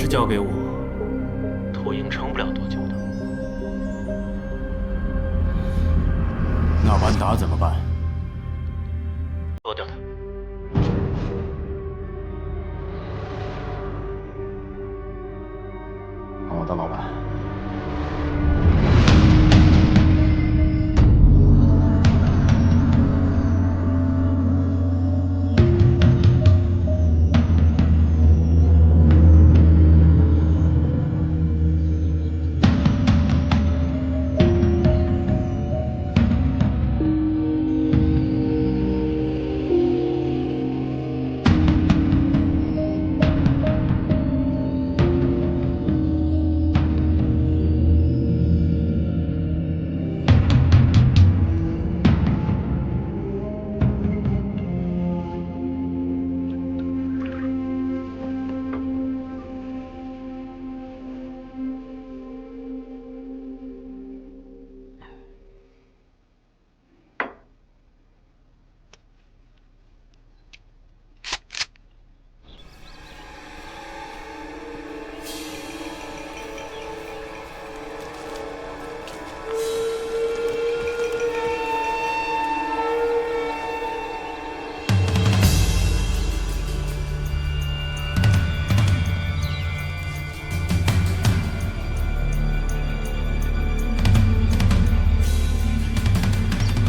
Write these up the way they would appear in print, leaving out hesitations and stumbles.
交给我，秃鹰撑不了多久的。那班达怎么办？剁掉他。好的，老板。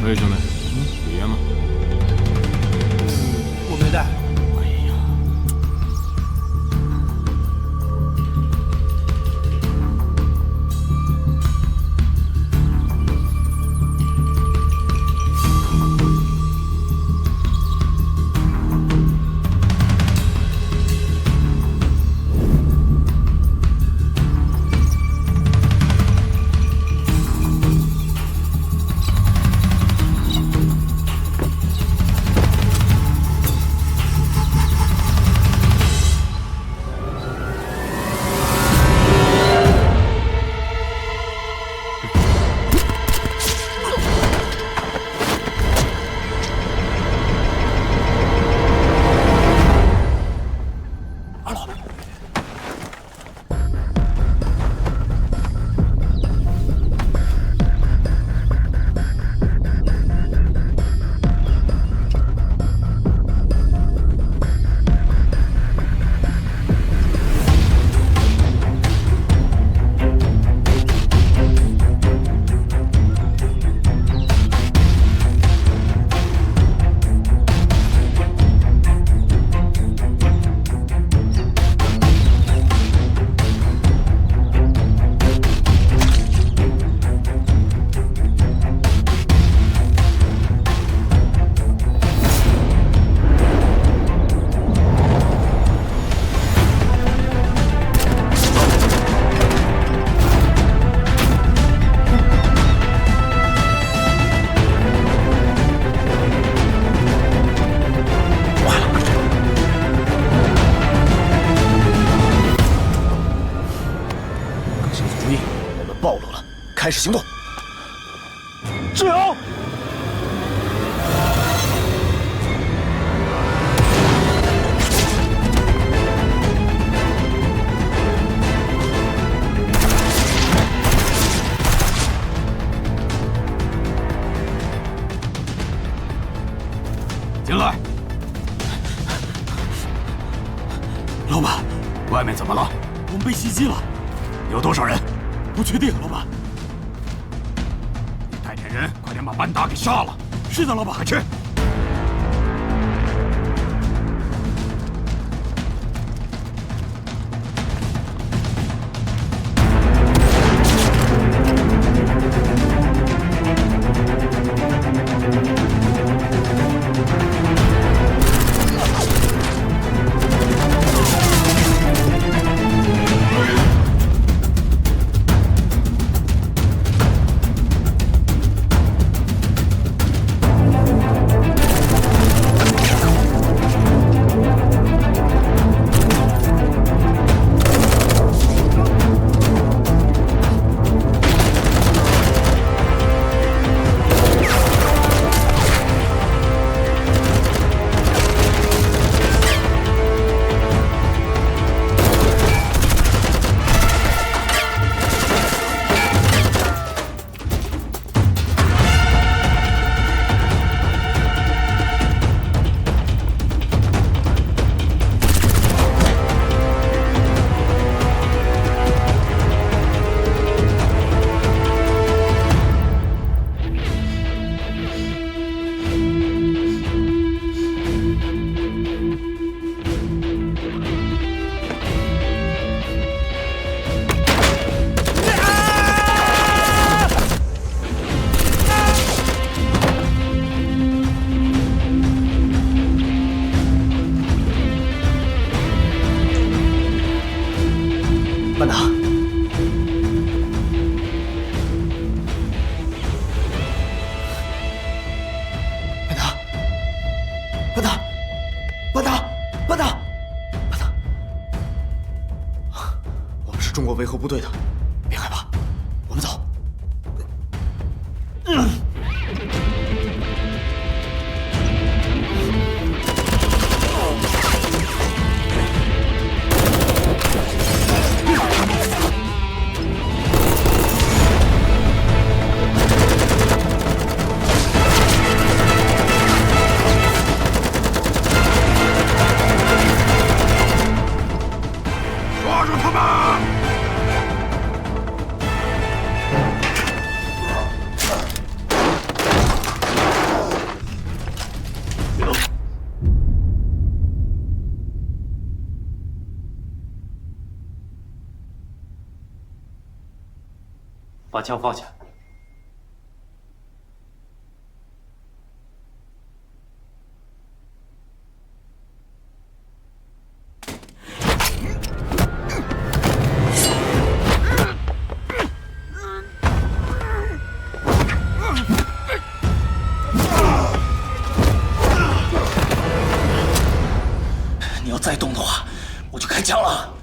喂，兄弟，有烟吗？我没带。哎呀，暴露了，开始行动！志勇，进来。老板，外面怎么了？我们被袭击了，有多少人？ 不确定，老板。你带点人，快点把班达给杀了。是的，老板，快去。班达，班达，班达，班达，班达，班达，我们是中国维和部队的，别害怕，我们走。抓住他们！把枪放下。你要再动的话，我就开枪了。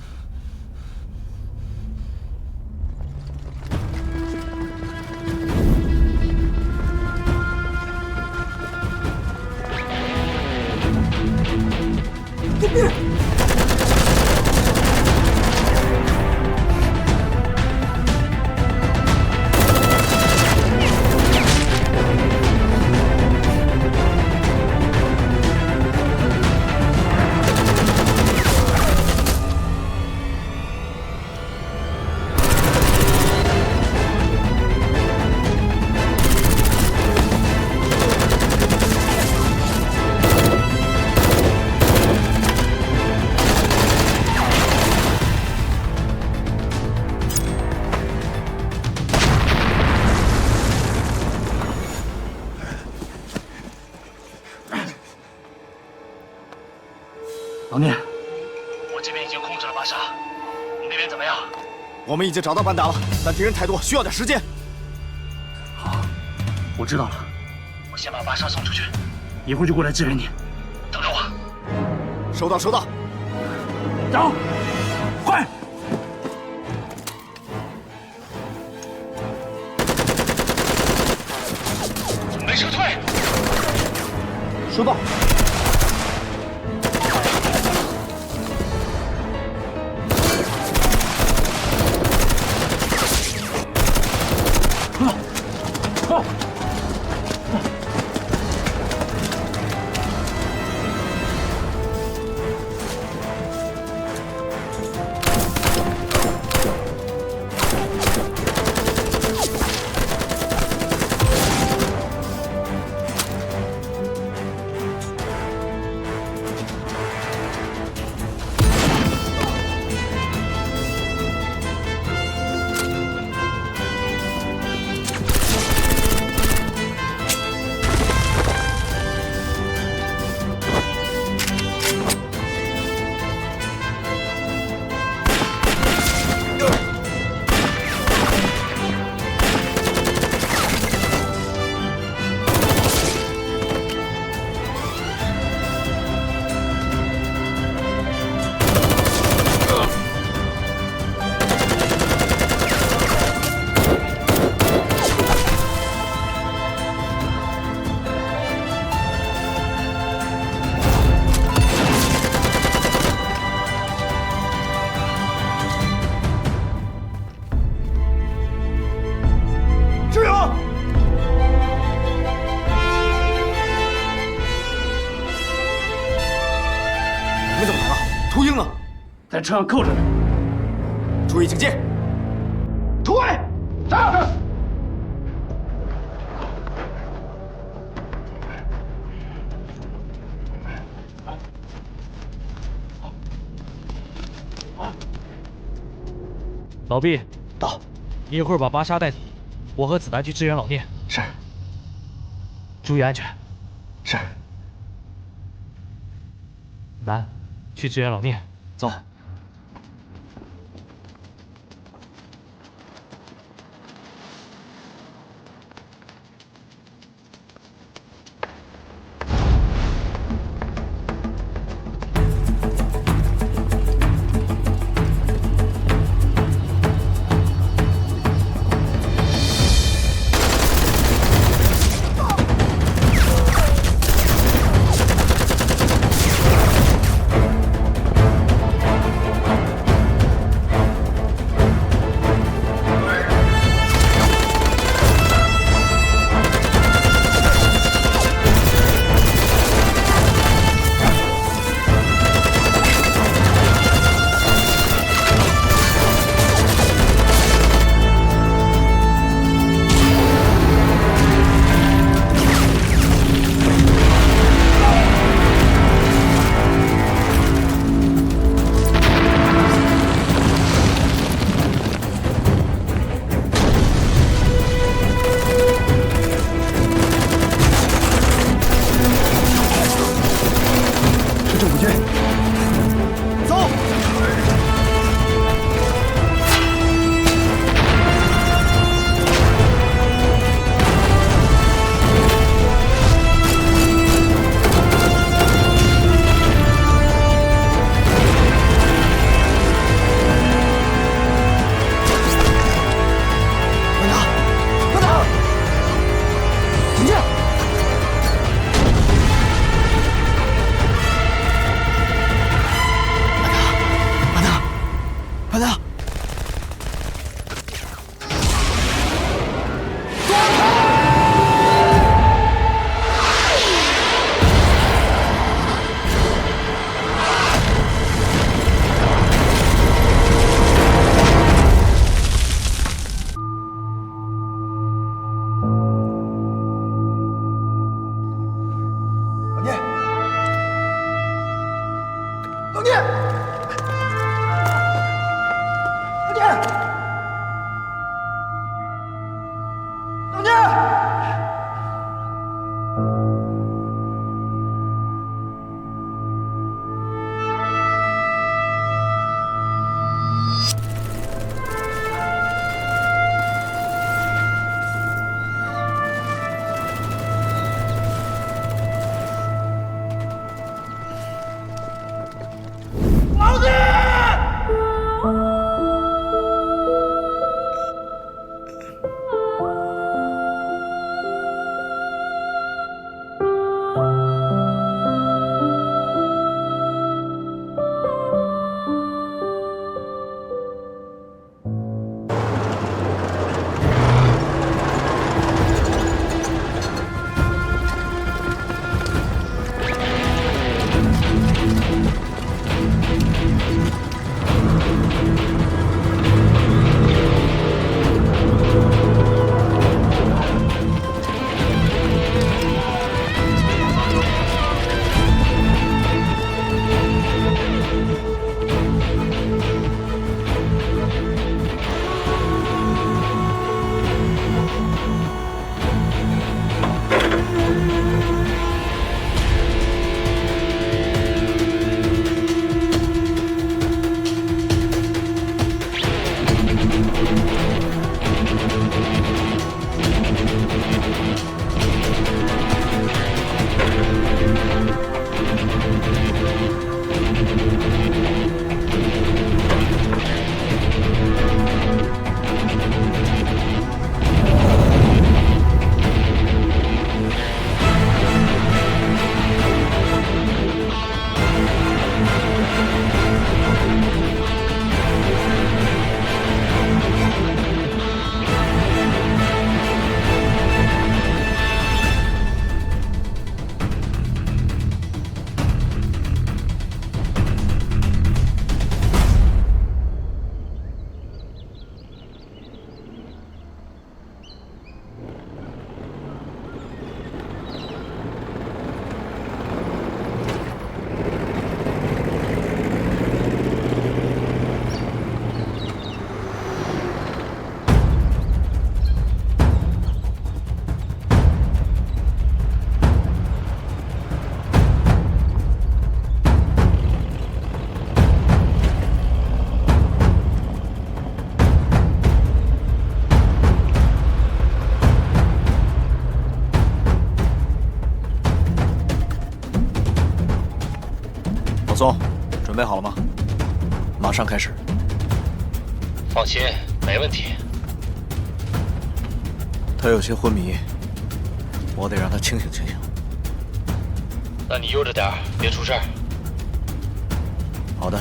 老聂，我这边已经控制了巴沙，你那边怎么样？我们已经找到班达了，但敌人太多，需要点时间。好，我知道了，我先把巴沙送出去，一会儿就过来支援你。等着我。收到，收到。走，快！准备撤退。收到。在车上扣着呢。注意警戒！突围！走！老毕，到。你一会儿把巴沙带走，我和子弹去支援老聂。是。注意安全。是。南，去支援老聂。走。老聂，老聂，老聂！松，准备好了吗？马上开始。放心，没问题。他有些昏迷，我得让他清醒清醒。那你悠着点，别出事儿。好的。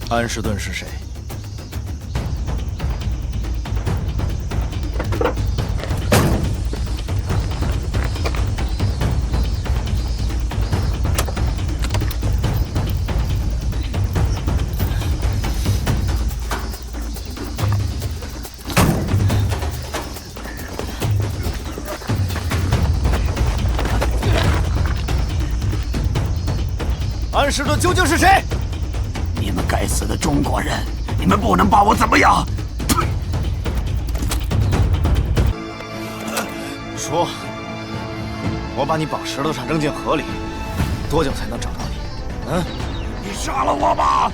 安士顿是谁？安士顿究竟是谁？你们该死的中国人！你们不能把我怎么样！说，我把你绑石头上扔进河里，多久才能找到你？嗯？你杀了我吧！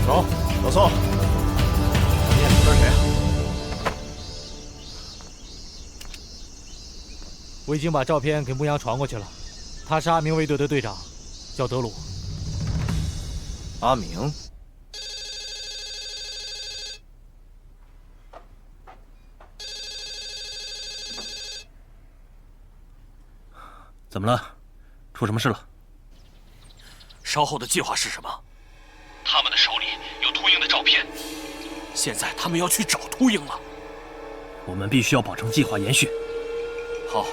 走，老宋，你也是谁啊？我已经把照片给牧羊传过去了，他是阿明卫队的队长，叫德鲁。阿明，怎么了？出什么事了？稍后的计划是什么？他们的手里有秃鹰的照片，现在他们要去找秃鹰了。我们必须要保证计划延续。好，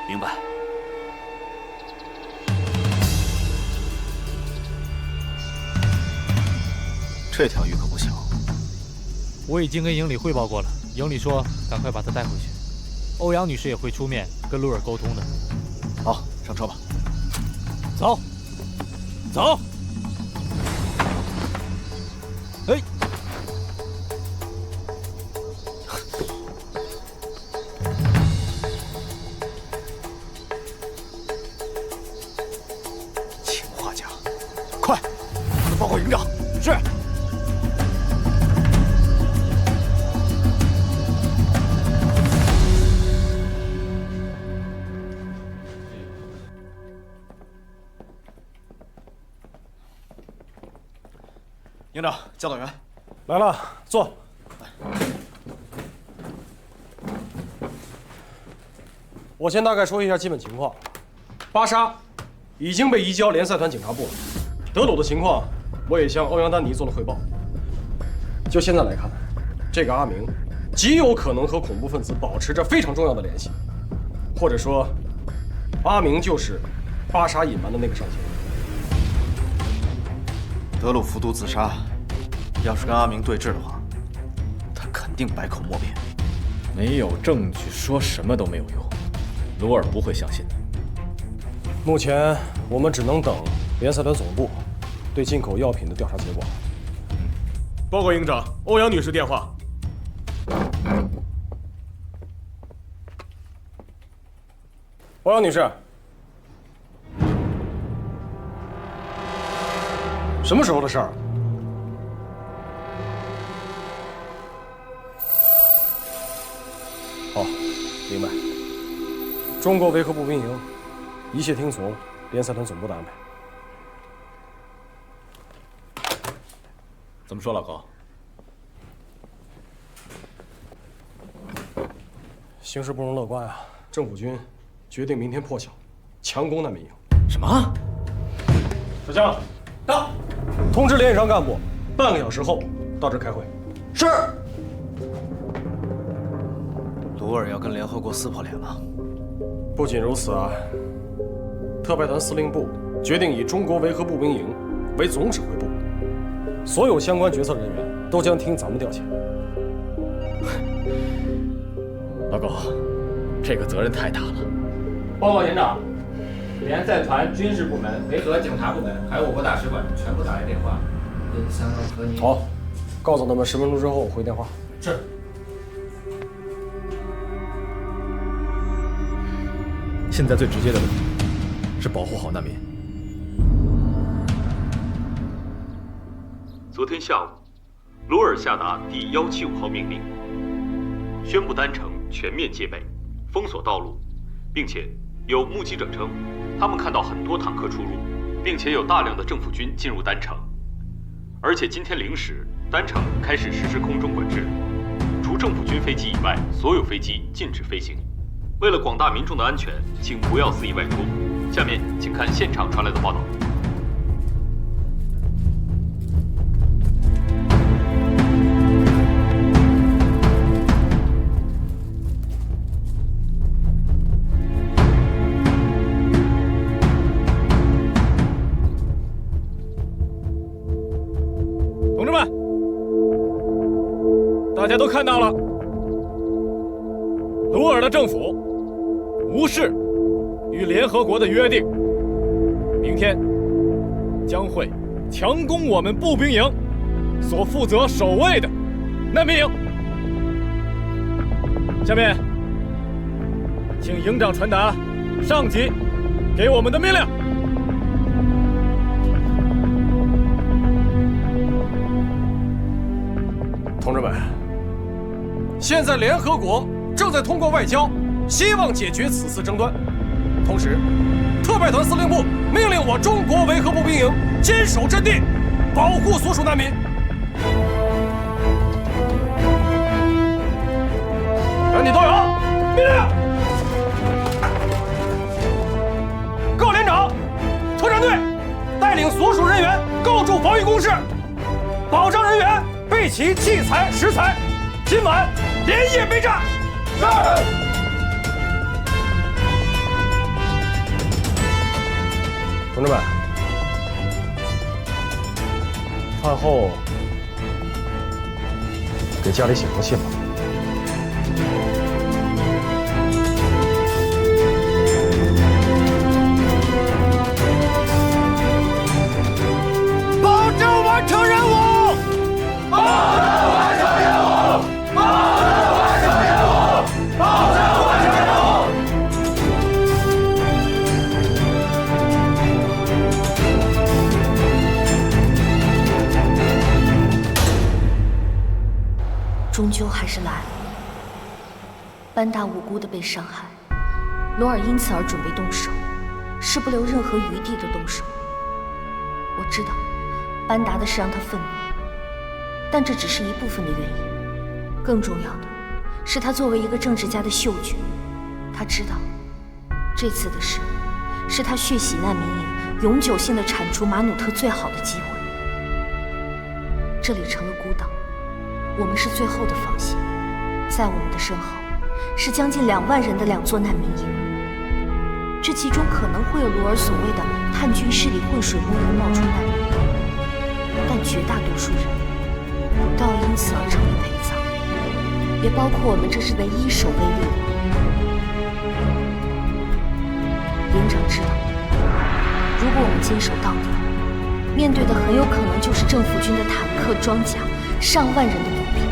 明白。这条鱼可不小。我已经跟营里汇报过了，营里说赶快把他带回去。欧阳女士也会出面跟鲁尔沟通的。好，上车吧。走，走。哎，氰化钾，快，报告营长。是。营长，教导员，来了，坐。我先大概说一下基本情况。巴沙已经被移交联赛团警察部了。德鲁的情况，我也向欧阳丹尼做了汇报。就现在来看，这个阿明极有可能和恐怖分子保持着非常重要的联系，或者说，阿明就是巴沙隐瞒的那个上线。德鲁服毒自杀，要是跟阿明对峙的话，他肯定百口莫辩。没有证据，说什么都没有用。鲁尔不会相信的。目前我们只能等联赛团总部对进口药品的调查结果。报告营长，欧阳女士电话。欧阳女士，什么时候的事儿？好，明白。中国维和步兵营一切听从联赛团总部的安排。怎么说，老高？形势不容乐观啊！政府军决定明天破晓，强攻难民营。什么？小将，到！通知连以上干部，半个小时后到这儿开会。是。鲁尔要跟联合国撕破脸了。不仅如此啊，特派团司令部决定以中国维和步兵营为总指挥部，所有相关决策人员都将听咱们调遣。老高，这个责任太大了。报告营长，联赛团军事部门、维和警察部门，还有我国大使馆全部打来电话，想要和您。好，告诉他们10分钟之后回电话。是。现在最直接的问题是保护好难民。昨天下午，鲁尔下达第175号命令，宣布丹城全面戒备，封锁道路，并且有目击者称，他们看到很多坦克出入，并且有大量的政府军进入丹城。而且今天0时，丹城开始实施空中管制，除政府军飞机以外，所有飞机禁止飞行。为了广大民众的安全，请不要肆意外出。下面请看现场传来的报道。同志们，大家都看到了，鲁尔的政府无视与联合国的约定，明天将会强攻我们步兵营所负责守卫的难民营。下面，请营长传达上级给我们的命令。同志们，现在联合国正在通过外交，希望解决此次争端。同时，特派团司令部命令我中国维和步兵营坚守阵地，保护所属难民。全体都有命令！各连长、特战队带领所属人员构筑防御工事，保障人员备齐器材、食材，今晚连夜备战。是。同志们，饭后给家里写封信吧。保证完成任务！保证完成任务！保证完成任务！保证完成任务！终究还是来了。班达无辜的被伤害，罗尔因此而准备动手，是不留任何余地的动手。我知道，班达的事让他愤怒，但这只是一部分的原因。更重要的是，他作为一个政治家的嗅觉，他知道这次的事是他血洗难民营永久性的铲除马努特最好的机会。这里成了孤岛，我们是最后的防线，在我们的身后是将近2万人的2座难民营。这其中可能会有罗尔所谓的叛军势力浑水摸鱼冒出难民，但绝大多数人都要因此而成为陪葬，也包括我们这支唯一守卫力量。连长知道，如果我们坚守到底，面对的很有可能就是政府军的坦克、装甲、上万人的步兵。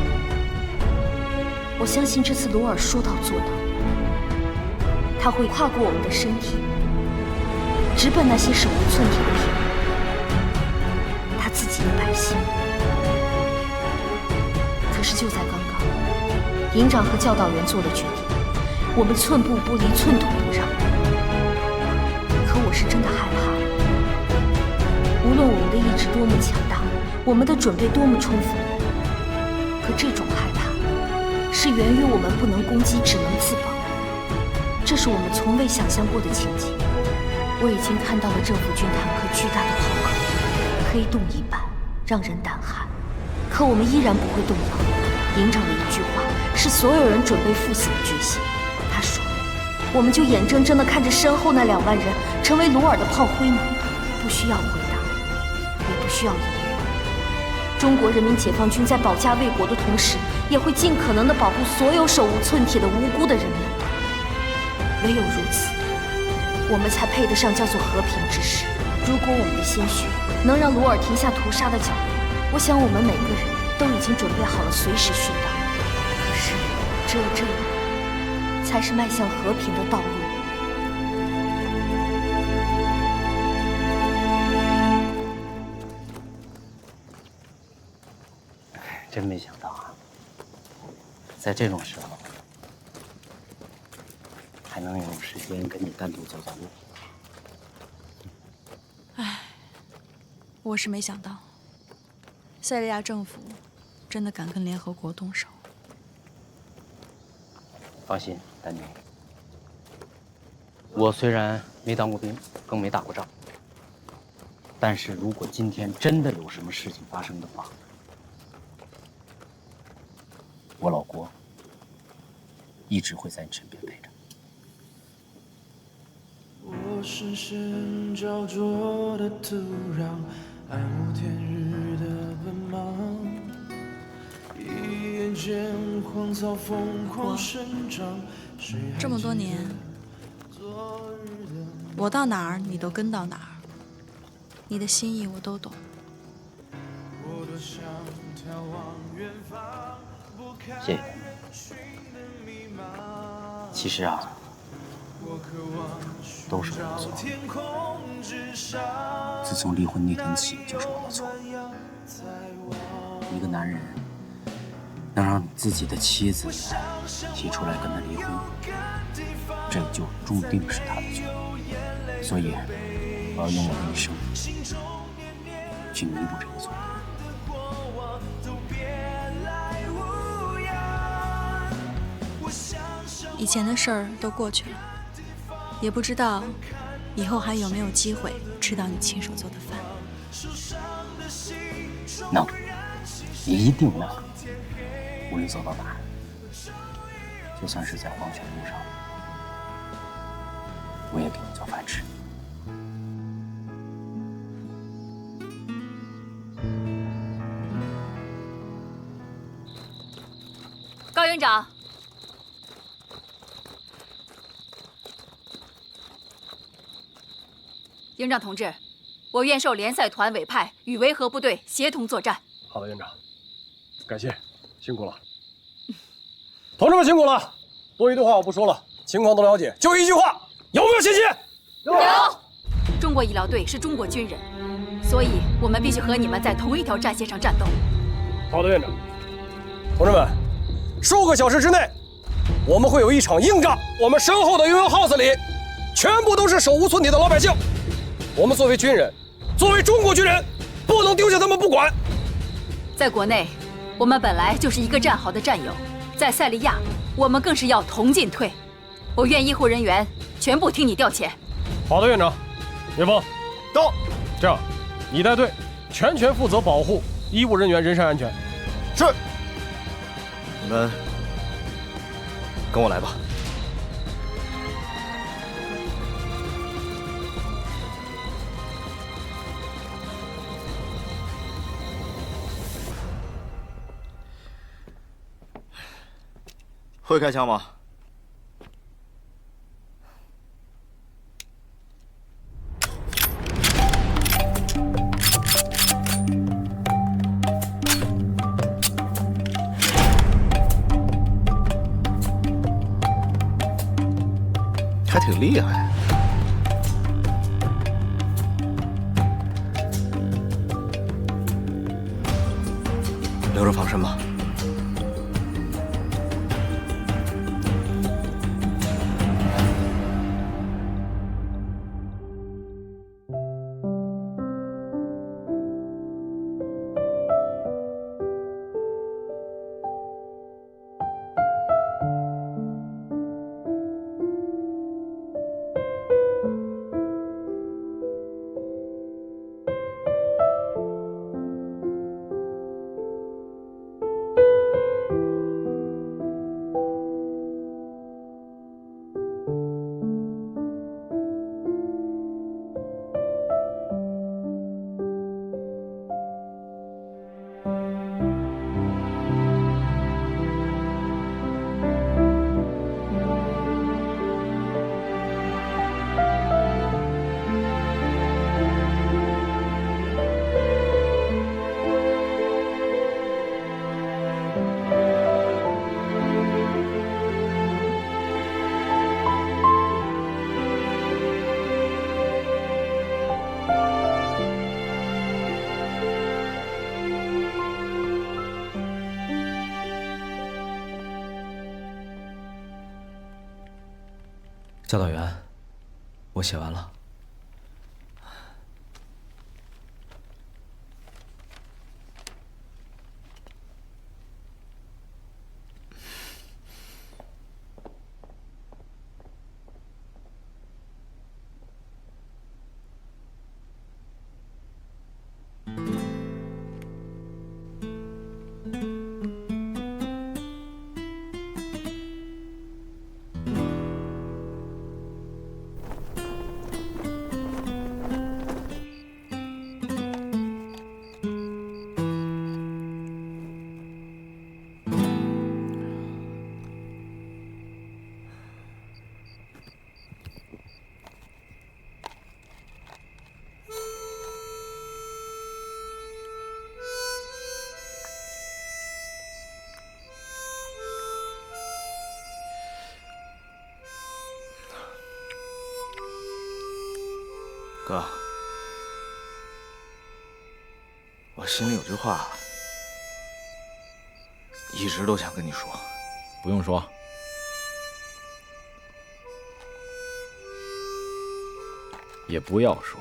我相信这次罗尔说到做到，他会跨过我们的身体，直奔那些手无寸铁的平民，他自己的百姓。可是就在刚刚，营长和教导员做了决定，我们寸步不离，寸土不让。可我是真的害怕了。无论我们的意志多么强大，我们的准备多么充分，可这种害怕是源于我们不能攻击，只能自保。这是我们从未想象过的情景。我已经看到了政府军坦克巨大的炮口，黑洞一般，让人胆寒。可我们依然不会动摇。营长的一句话是所有人准备赴死的决心。他说：“我们就眼睁睁地看着身后那2万人成为罗尔的炮灰吗？”不需要回答，也不需要犹豫。中国人民解放军在保家卫国的同时，也会尽可能地保护所有手无寸铁的无辜的人们。唯有如此，我们才配得上叫做和平之时。如果我们的鲜血能让罗尔停下屠杀的脚步，我想我们每个人都已经准备好了随时殉道。可是，只有这样，才是迈向和平的道路。真没想到啊，在这种时候还能有时间跟你单独走走路。唉，我是没想到，塞利亚政府真的敢跟联合国动手。放心，丹妮，我虽然没当过兵，更没打过仗，但是如果今天真的有什么事情发生的话，我老郭一直会在你身边陪着。我是身焦灼的土壤，爱慕天日的奔忙，一眼间荒草疯狂生长。这么多年，我到哪儿你都跟到哪儿，你的心意我都懂。谢谢。其实啊，都是我的错。自从离婚那天起，就是我的错。一个男人能让自己的妻子提出来跟他离婚，这就注定是他的错。所以，我要用我的一生去弥补这个错。以前的事儿都过去了，也不知道以后还有没有机会吃到你亲手做的饭。能，一定能。无论走到哪儿，就算是在黄泉路上，我也给你做饭吃。高营长，营长同志，我愿受联赛团委派与维和部队协同作战。好的，营长，感谢，辛苦了。同志们辛苦了，多余的话我不说了，情况都了解，就一句话，有没有信心？有。中国医疗队是中国军人，所以我们必须和你们在同一条战线上战斗。好的，院长。同志们，数个小时之内，我们会有一场硬仗。我们身后的悠悠 house 里，全部都是手无寸铁的老百姓。我们作为军人，作为中国军人，不能丢下他们不管。在国内，我们本来就是一个战壕的战友，在塞利亚，我们更是要同进退。我愿医护人员全部听你调遣。好的，院长。岳峰，到。这样，你带队，全权负责保护医务人员人身安全。是。你们跟我来吧。会开枪吗？还挺厉害。留着防身吧。教导员，我写完了。哥，我心里有句话，一直都想跟你说。不用说。也不要说。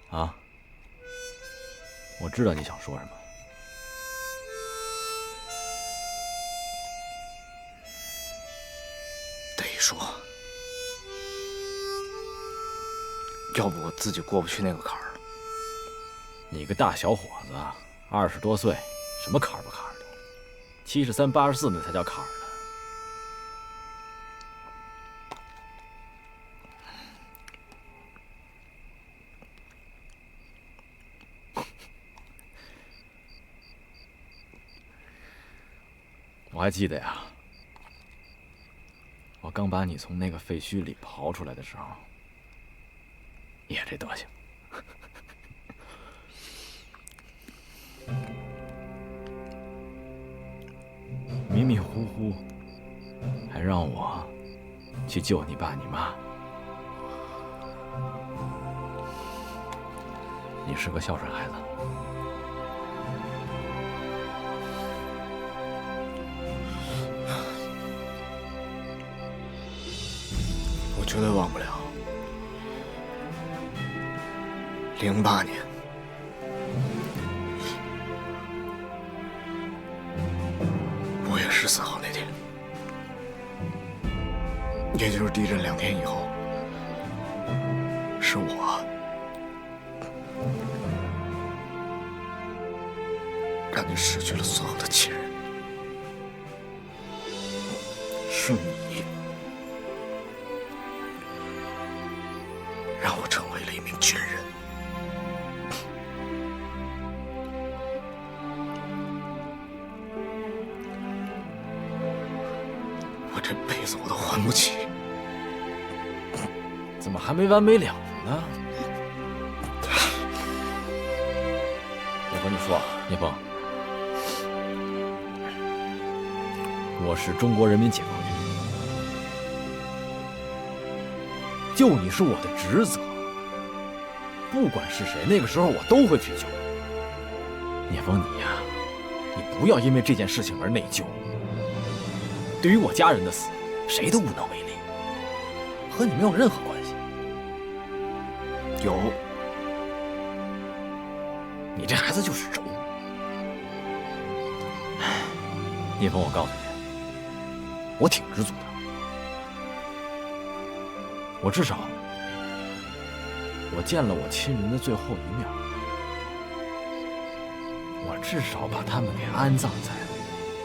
啊，我知道你想说什么。得说。要不我自己过不去那个坎儿。你个大小伙子，20多岁，什么坎儿不坎儿的？73、84那才叫坎儿呢。我还记得呀，我刚把你从那个废墟里刨出来的时候，也这德行。迷迷糊糊，还让我去救你爸你妈。你是个孝顺孩子。我绝对忘不了。08年，5月14号那天，也就是地震2天以后，是我让你失去了所有的亲人，是你让我成为了一名军人。我这辈子我都还不起。怎么还没完没了呢？我和你说，聂风，我是中国人民解放军，救你是我的职责。不管是谁，那个时候我都会去救。聂风，你呀，你不要因为这件事情而内疚。对于我家人的死，谁都无能为力，和你没有任何关系。有，你这孩子就是轴。聂风，我告诉你，我挺知足的。我至少，我见了我亲人的最后一面，我至少把他们给安葬在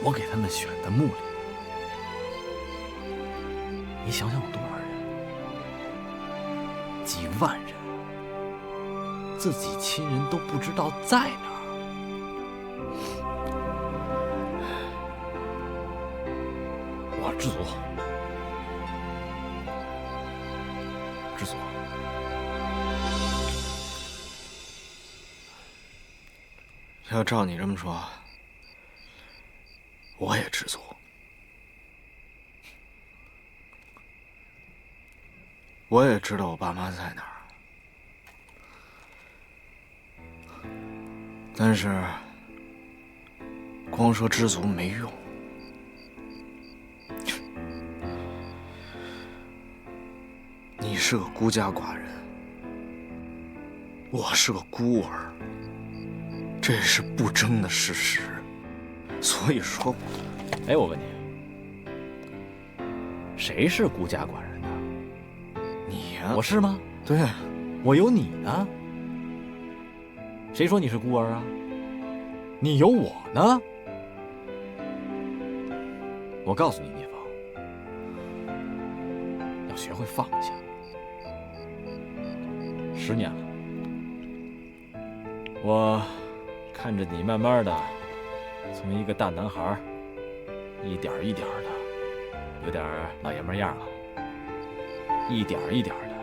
我给他们选的墓里。你想想有多少人，几万人，自己亲人都不知道在哪儿。我知足，知足。要照你这么说，我也知足。我也知道我爸妈在哪儿，但是光说知足没用。你是个孤家寡人，我是个孤儿，这是不争的事实。所以说，哎，我问你，谁是孤家寡人？你呀，我是吗？对，我有你呢。谁说你是孤儿啊？你有我呢。我告诉你，聂风，要学会放下。10年了，我看着你慢慢的从一个大男孩，一点一点的，有点老爷们样了。一点一点的，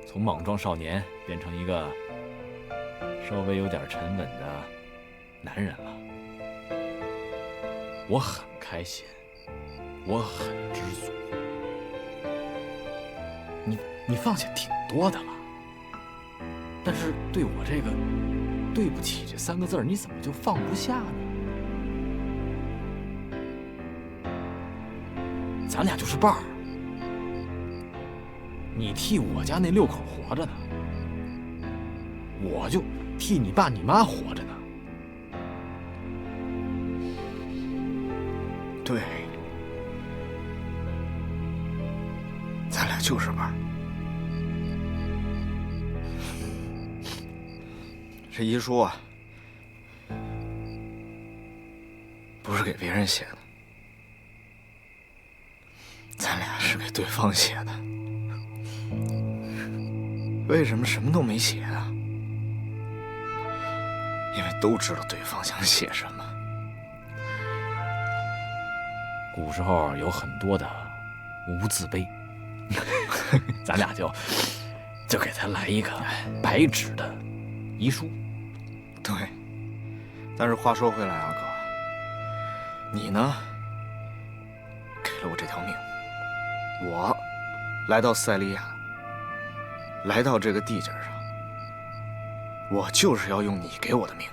从莽撞少年变成一个稍微有点沉稳的男人了。我很开心，我很知足。你放下挺多的了，但是对我这个对不起这3个字，你怎么就放不下呢？咱俩就是伴儿。你替我家那6口活着呢，我就替你爸你妈活着呢。对，咱俩就是伴儿。这遗书啊，不是给别人写的，咱俩是给对方写的。为什么什么都没写啊？因为都知道对方想写什么。古时候有很多的无字碑，咱俩就给他来一个白纸的遗书。对，但是话说回来啊，哥，你呢，给了我这条命，我来到塞利亚，来到这个地界上，我就是要用你给我的命，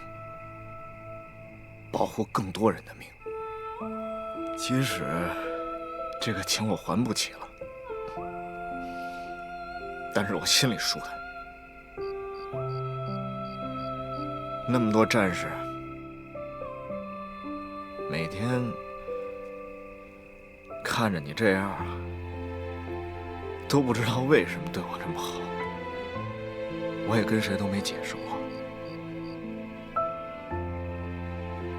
保护更多人的命。即使这个情我还不起了，但是我心里舒坦。那么多战士，每天看着你这样，都不知道为什么对我这么好。我也跟谁都没解释过，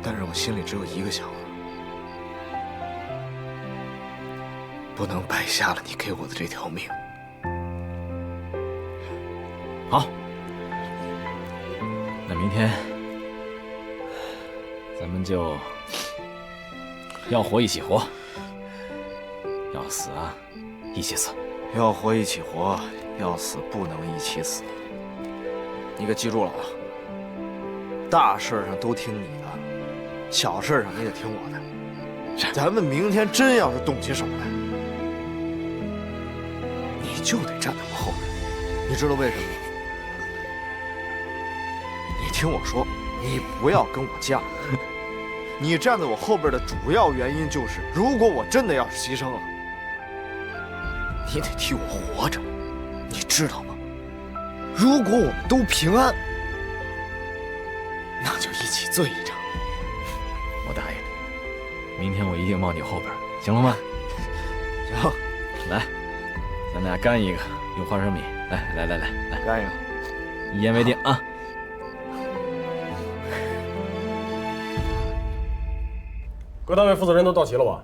但是我心里只有一个想法：不能白下了你给我的这条命。好，那明天咱们就要活一起活，要死啊一起死，要活一起活，要死不能一起死。你可记住了啊！大事上都听你的，小事上你得听我的。咱们明天真要是动起手来，你就得站在我后面。你知道为什么吗？你听我说，你不要跟我犟。你站在我后边的主要原因就是，如果我真的要是牺牲了，你得替我活着，你知道吗？如果我们都平安，那就一起醉一场。我答应你，明天我一定冒你后边，行了吗？行，来，咱俩干一个，用花生米，来，干一个，一言为定啊！各单位负责人都到齐了吧？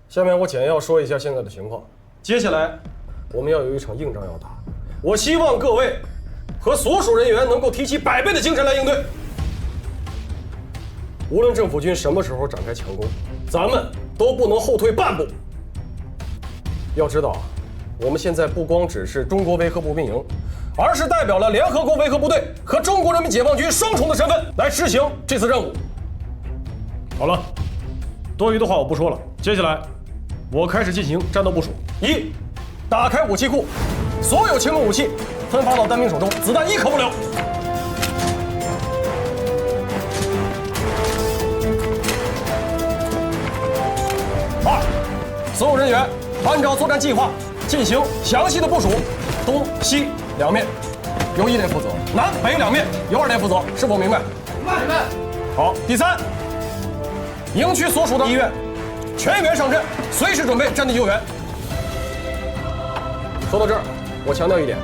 下面我简要说一下现在的情况。接下来我们要有一场硬仗要打，我希望各位和所属人员能够提起100倍的精神来应对。无论政府军什么时候展开强攻，咱们都不能后退半步。要知道，我们现在不光只是中国维和步兵营，而是代表了联合国维和部队和中国人民解放军双重的身份来执行这次任务。好了，多余的话我不说了，接下来我开始进行战斗部署。1，打开武器库，所有轻重武器分发到单兵手中，子弹1颗不留。2，所有人员按照作战计划进行详细的部署，东西两面由1连负责，南北两面由2连负责，是否明白？明白。好，第3，营区所属的医院全员上阵，随时准备战地救援。说到这儿，我强调一点，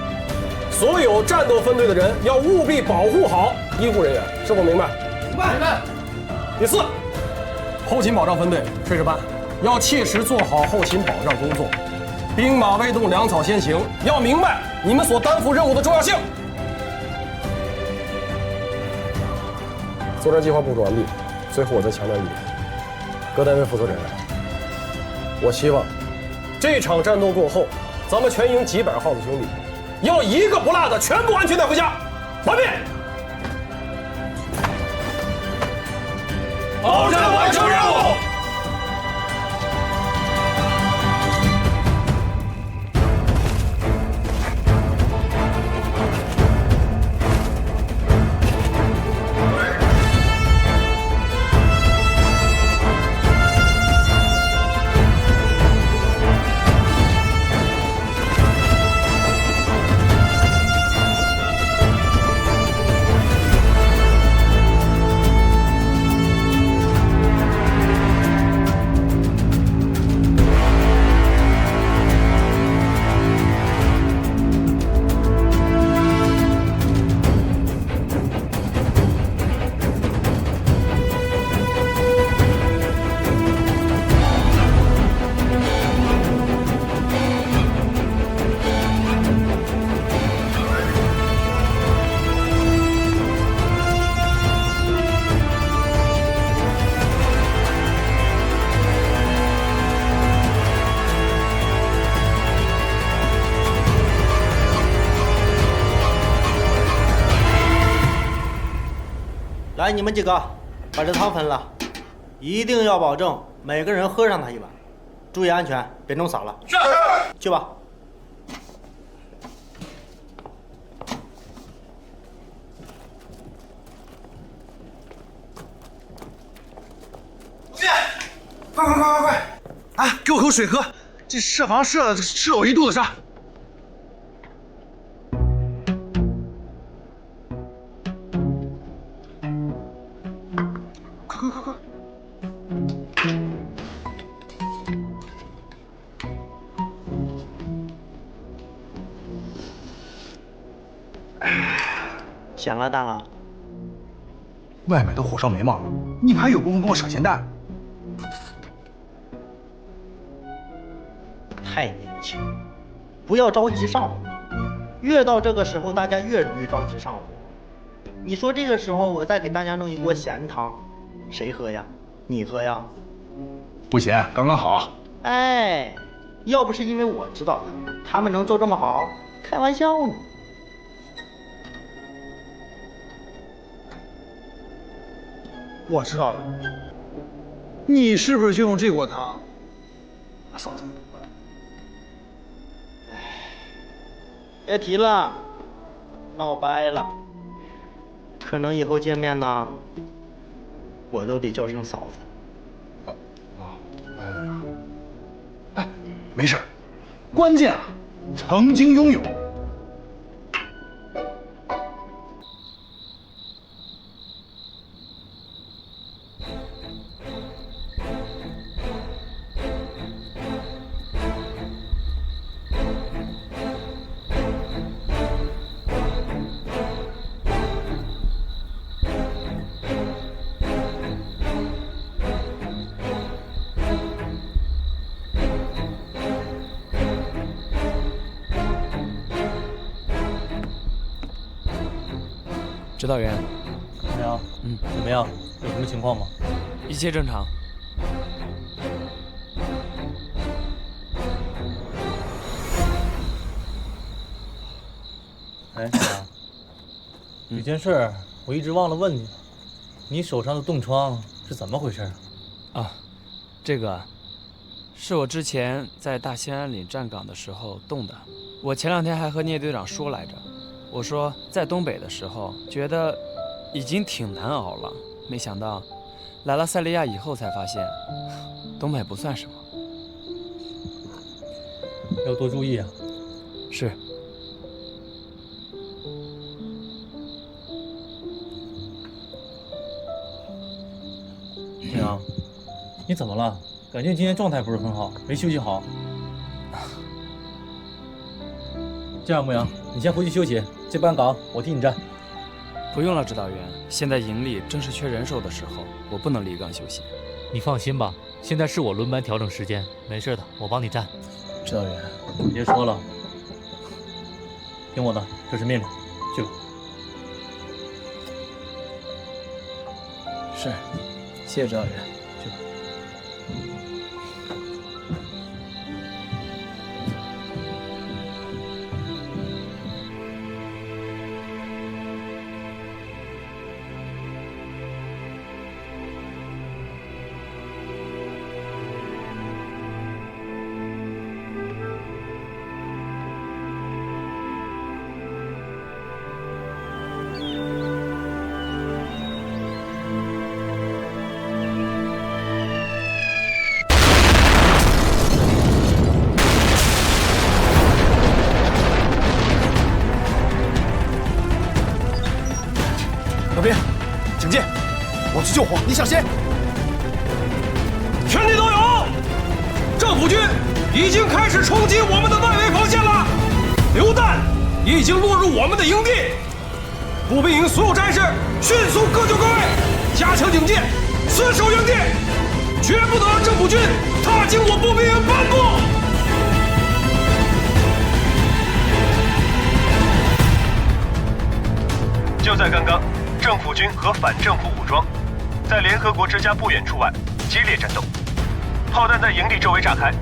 所有战斗分队的人要务必保护好医护人员，是否明白？明白。第4，后勤保障分队炊事班要切实做好后勤保障工作，兵马未动，粮草先行，要明白你们所担负任务的重要性。作战计划部署完毕，最后我再强调一点，各单位负责人员，我希望这场战斗过后，咱们全营几百号的兄弟要一个不落的全部安全带回家。完毕。保证完成任务。来，你们几个把这汤分了，一定要保证每个人喝上它一碗，注意安全，别弄洒了。是。去吧。快！啊，给我口水喝！这设防射了我一肚子沙。快！想了，大郎。外面都火烧眉毛了，你们还有功夫跟我扯闲淡？太年轻，不要着急上火。越到这个时候，大家越容易着急上火。你说这个时候我再给大家弄一锅咸汤，谁喝呀？你喝呀？不咸，刚刚好。哎，要不是因为我知道他们能做这么好，开玩笑呢。我知道了，你是不是就用这锅汤？嫂子。别提了，闹掰了。可能以后见面呢，我都得叫声嫂子。哎，没事，关键啊，曾经拥有。指导员，怎么样？怎么样？有什么情况吗？一切正常。哎，有件事我一直忘了问你，你手上的冻疮是怎么回事？啊，这个是我之前在大兴安岭站岗的时候冻的。我前2天还和聂队长说来着。我说在东北的时候觉得已经挺难熬了，没想到来了塞利亚以后才发现，东北不算什么。要多注意啊。是。景阳，你怎么了？感觉今天状态不是很好，没休息好。这样，牧羊，你先回去休息。这班岗我替你站。不用了，指导员。现在营里正是缺人手的时候，我不能离岗休息。你放心吧，现在是我轮班调整时间，没事的，我帮你站。指导员，你别说了，听我的，这是命令，去吧。是，谢谢指导员。去吧。老兵，警戒！我去救火，你小心！全体都有！政府军已经开始冲击我们的外围防线了，榴弹也已经落入我们的营地。步兵营所有战士迅速各就各位，加强警戒，死守营地，绝不能让政府军踏进我步兵营半步。就在刚刚，政府军和反政府武装在联合国之家不远处外激烈战斗，炮弹在营地周围炸开，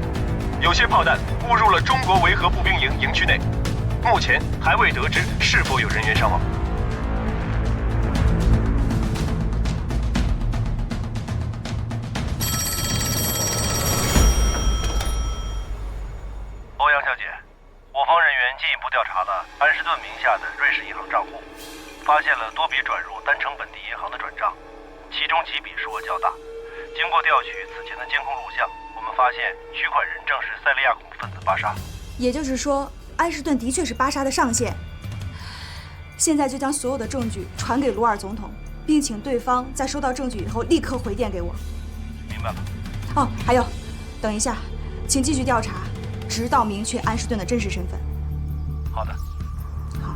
有些炮弹误入了中国维和步兵营营区内，目前还未得知是否有人员伤亡。顿名下的瑞士银行账户，发现了多笔转入丹城本地银行的转账，其中几笔数额较大。经过调取此前的监控录像，我们发现取款人正是塞利亚恐怖分子巴沙。也就是说，安士顿的确是巴沙的上线。现在就将所有的证据传给鲁尔总统，并请对方在收到证据以后立刻回电给我。明白了。哦，还有，等一下，请继续调查，直到明确安士顿的真实身份。好的。好。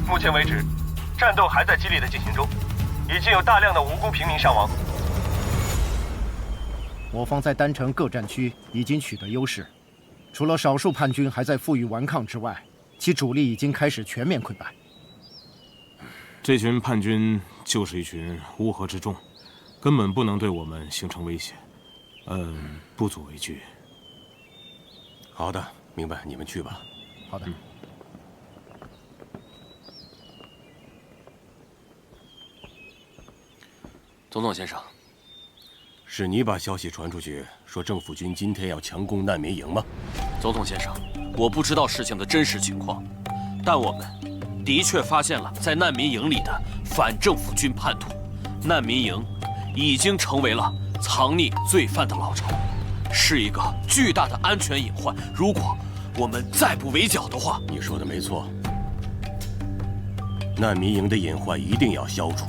目前为止，战斗还在激烈的进行中，已经有大量的无辜平民伤亡。我方在丹城各战区已经取得优势，除了少数叛军还在负隅顽抗之外，其主力已经开始全面溃败。这群叛军就是一群乌合之众，根本不能对我们形成威胁，不足为惧。好的，明白，你们去吧。好的。总统先生，是你把消息传出去，说政府军今天要强攻难民营吗？总统先生，我不知道事情的真实情况，但我们的确发现了在难民营里的反政府军叛徒。难民营已经成为了藏匿罪犯的老巢，是一个巨大的安全隐患。如果我们再不围剿的话，你说的没错，难民营的隐患一定要消除。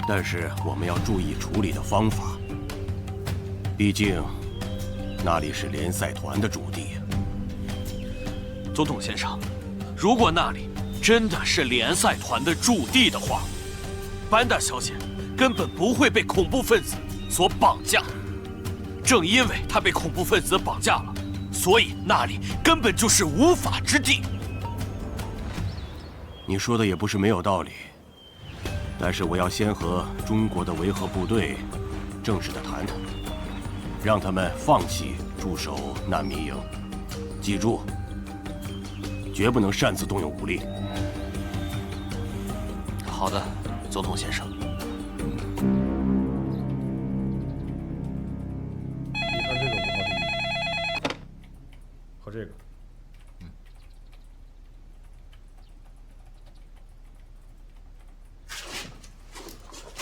但是我们要注意处理的方法，毕竟那里是联赛团的驻地。总统先生，如果那里真的是联赛团的驻地的话，班达小姐根本不会被恐怖分子所绑架。正因为她被恐怖分子绑架了，所以那里根本就是无法之地。你说的也不是没有道理。但是我要先和中国的维和部队正式的谈谈，让他们放弃驻守难民营。记住，绝不能擅自动用武力。好的，总统先生。你看这个5号地狱和这个。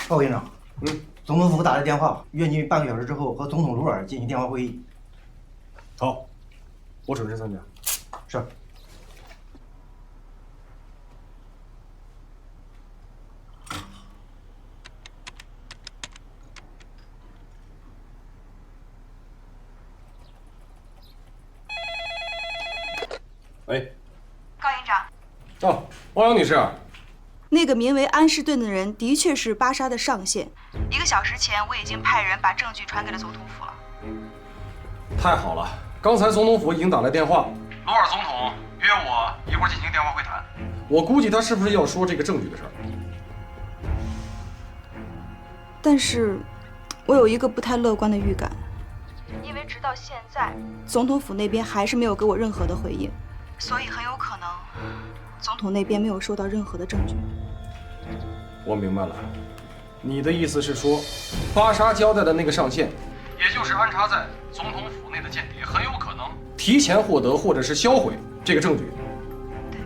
鲍营长，总统府打来电话，约你半个小时之后和总统鲁尔进行电话会议。好，我准时参加。是。喂，高营长。哦，欧阳女士。那个名为安士顿的人的确是巴沙的上线。1个小时前，我已经派人把证据传给了总统府了。太好了，刚才总统府已经打来电话，鲁尔总统约我一会儿进行电话会谈。我估计他是不是要说这个证据的事儿？但是，我有一个不太乐观的预感，因为直到现在，总统府那边还是没有给我任何的回应，所以很有可能，总统那边没有收到任何的证据。我明白了，你的意思是说，巴沙交代的那个上线，也就是安插在总统府内的间谍，很有可能提前获得或者是销毁这个证据。对，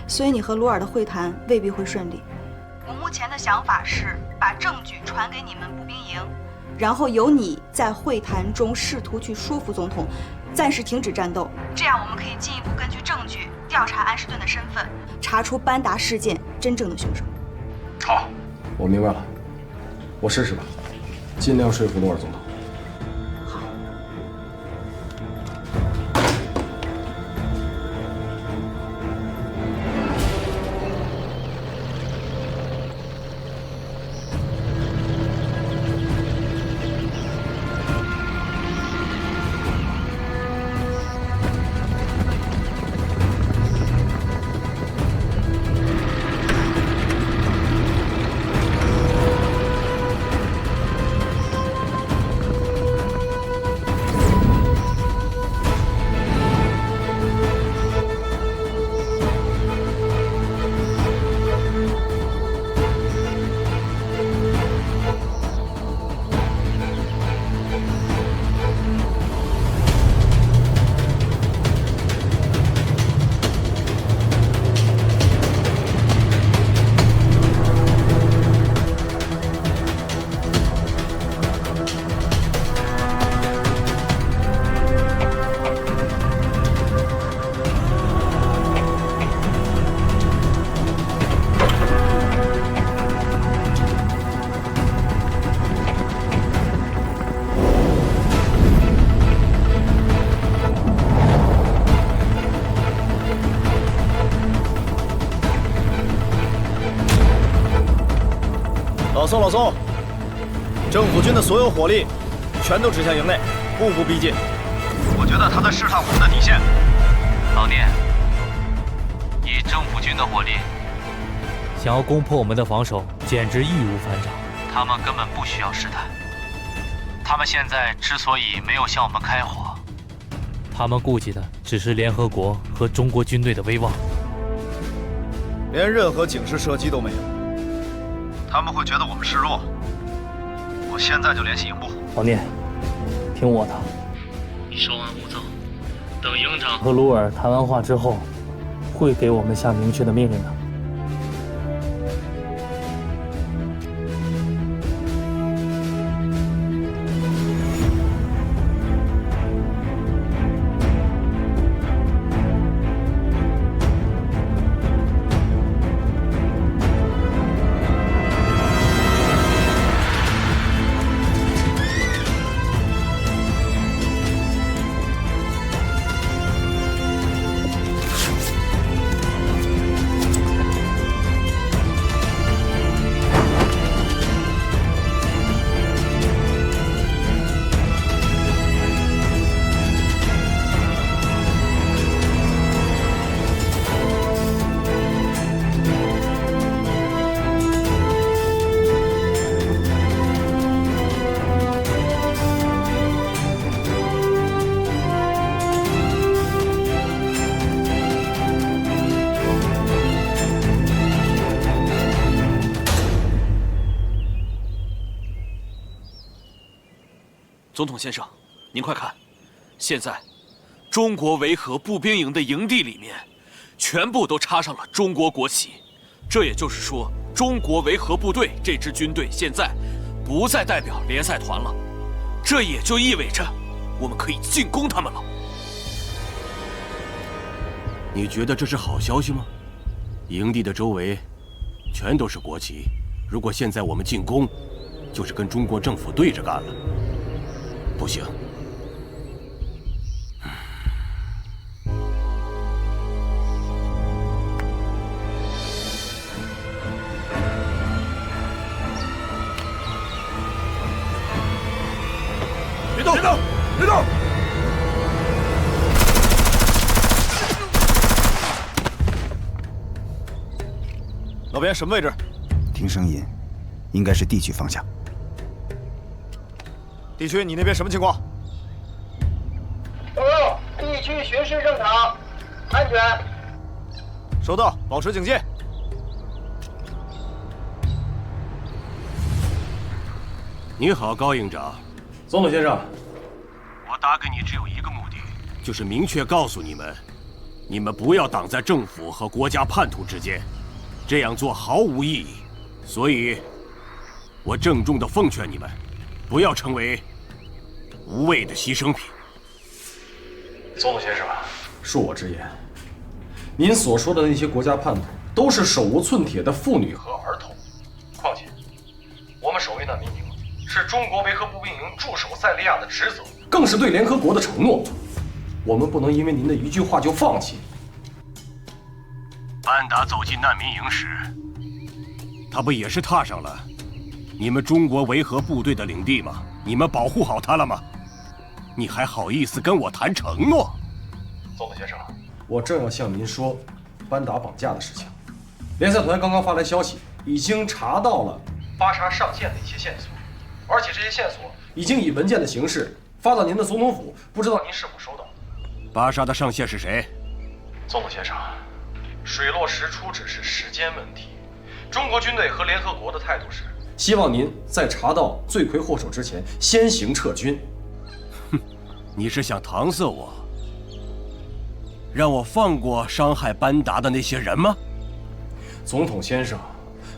所以你和鲁尔的会谈未必会顺利。我目前的想法是把证据传给你们步兵营，然后由你在会谈中试图去说服总统暂时停止战斗，这样我们可以进一步根据证据调查安士顿的身份，查出班达事件真正的凶手。好，我明白了，我试试吧，尽量说服鲁尔总统。老宋，政府军的所有火力全都指向营内，步步逼近。我觉得他在试探我们的底线。老聂，以政府军的火力，想要攻破我们的防守，简直易如反掌。他们根本不需要试探。他们现在之所以没有向我们开火，他们顾及的只是联合国和中国军队的威望，连任何警示射击都没有。他们会觉得我们示弱。我现在就联系营部。老聂，听我的，你稍安勿躁，等营长和鲁尔谈完话之后，会给我们下明确的命令的。总统先生，您快看，现在中国维和步兵营的营地里面，全部都插上了中国国旗。这也就是说，中国维和部队这支军队现在不再代表联赛团了。这也就意味着，我们可以进攻他们了。你觉得这是好消息吗？营地的周围全都是国旗，如果现在我们进攻，就是跟中国政府对着干了。不行，别动！别动！别动！老边什么位置？听声音，应该是地区方向。地区，你那边什么情况？报告，地区巡视正常，安全。收到，保持警戒。你好，高营长。总统先生，我打给你只有一个目的，就是明确告诉你们，你们不要挡在政府和国家叛徒之间，这样做毫无意义。所以，我郑重地奉劝你们，不要成为无谓的牺牲品。总统先生，恕我直言，您所说的那些国家叛徒都是手无寸铁的妇女和儿童。况且，我们守卫难民营是中国维和步兵营驻守塞利亚的职责，更是对联合国的承诺。我们不能因为您的一句话就放弃。班达走进难民营时，他不也是踏上了你们中国维和部队的领地吗？你们保护好他了吗？你还好意思跟我谈承诺？总统先生，我正要向您说班达绑架的事情。联赛团刚刚发来消息，已经查到了巴沙上线的一些线索，而且这些线索已经以文件的形式发到您的总统府，不知道您是否收到？巴沙的上线是谁？总统先生，水落石出只是时间问题。中国军队和联合国的态度是，希望您在查到罪魁祸首之前先行撤军。哼，你是想搪塞我，让我放过伤害班达的那些人吗？总统先生，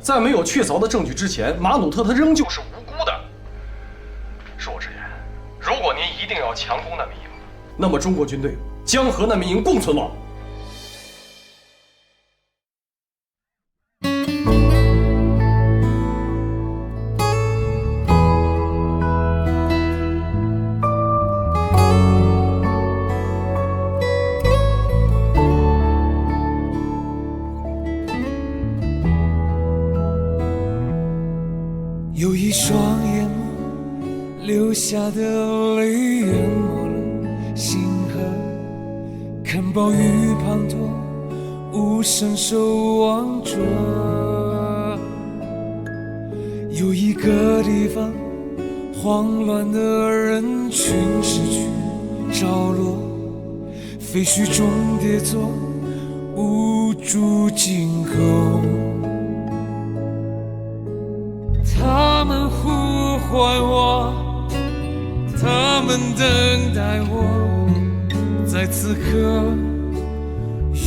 在没有确凿的证据之前，马努特他仍旧是无辜的。恕我直言，如果您一定要强攻难民营，那么中国军队将和难民营共存亡。下的泪淹没了星河，看暴雨滂沱，无声守望着。有一个地方，慌乱的人群失去着落，废墟中跌坐，无助惊恐。他们呼唤我，他们等待我，在此刻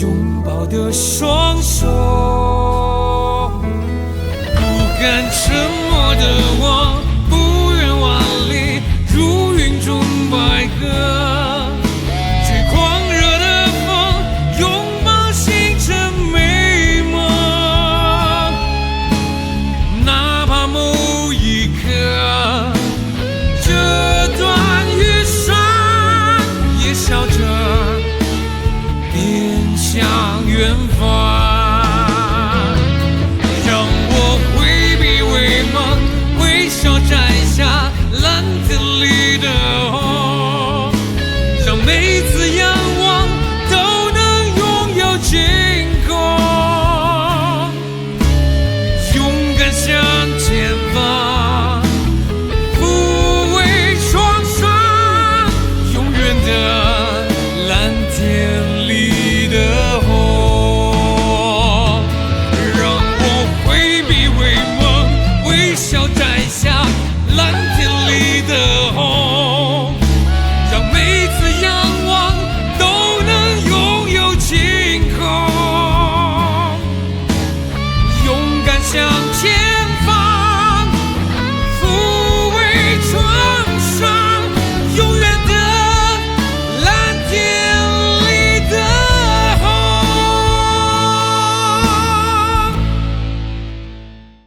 拥抱的双手。不敢沉默的我，不愿万里如云中白鸽，追狂热的风，拥抱星辰美梦。哪怕某一刻，这段雨伞也笑着面向远方。摘下蓝天里的红，让每次仰望都能拥有晴空，勇敢向前方，抚慰创伤，永远的蓝天里的红，让我挥笔为梦，微笑摘下蓝天里的红，让每次仰望都能拥有晴空，勇敢向前方，抚慰创